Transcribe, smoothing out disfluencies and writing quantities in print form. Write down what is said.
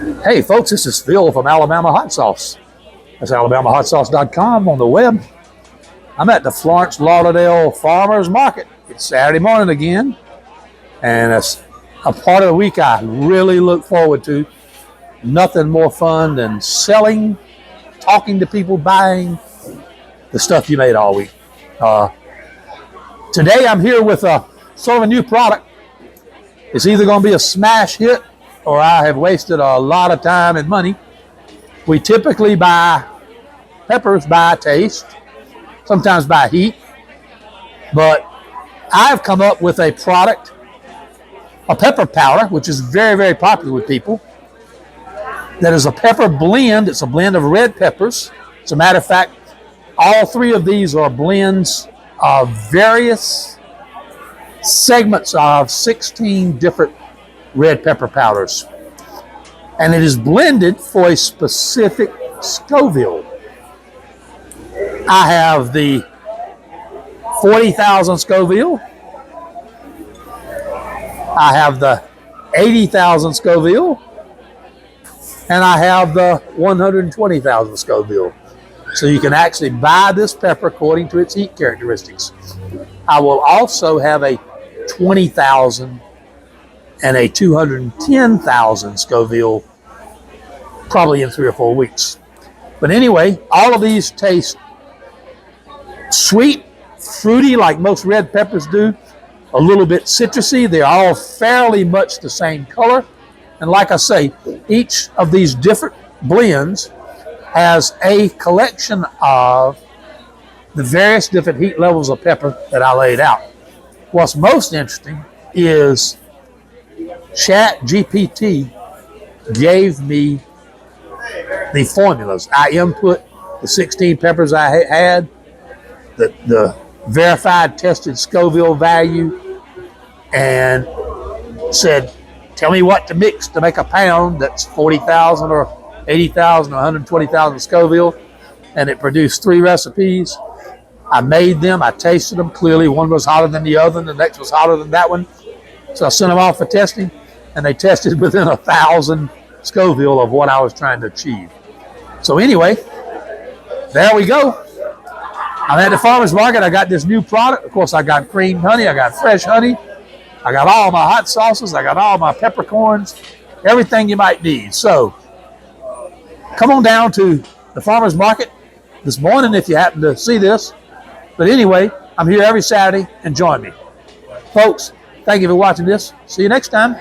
Hey folks, this is Phil from Alabama Hot Sauce. That's alabamahotsauce.com on the web. I'm at the Florence Lauderdale Farmers Market. It's Saturday morning again, and it's a part of the week I really look forward to. Nothing more fun than selling, talking to people, buying the stuff you made all week. Today I'm here with sort of a new product. It's either going to be a smash hit or I have wasted a lot of time and money. We typically buy peppers by taste, sometimes by heat, but I've come up with a product, a pepper powder, which is very, very popular with people. That is a pepper blend. It's a blend of red peppers. As a matter of fact, all three of these are blends of various segments of 16 different red pepper powders. And it is blended for a specific Scoville. I have the 40,000 Scoville. I have the 80,000 Scoville. And I have the 120,000 Scoville. So you can actually buy this pepper according to its heat characteristics. I will also have a 20,000 and a 210,000 Scoville probably in 3 or 4 weeks. But anyway, all of these taste sweet, fruity like most red peppers do, a little bit citrusy. They're all fairly much the same color. And like I say, each of these different blends has a collection of the various different heat levels of pepper that I laid out. What's most interesting is ChatGPT gave me the formulas. I input the 16 peppers I had, the verified tested Scoville value, and said, tell me what to mix to make a pound that's 40,000 or 80,000 or 120,000 Scoville, and it produced 3 recipes. I made them, I tasted them. Clearly one was hotter than the other, and the next was hotter than that one. So I sent them off for testing, and they tested within 1,000 Scoville of what I was trying to achieve. So anyway, there we go. I'm at the farmer's market. I got this new product. Of course, I got creamed honey. I got fresh honey. I got all my hot sauces. I got all my peppercorns, everything you might need. So come on down to the farmer's market this morning if you happen to see this. But anyway, I'm here every Saturday, and join me. Folks, thank you for watching this. See you next time.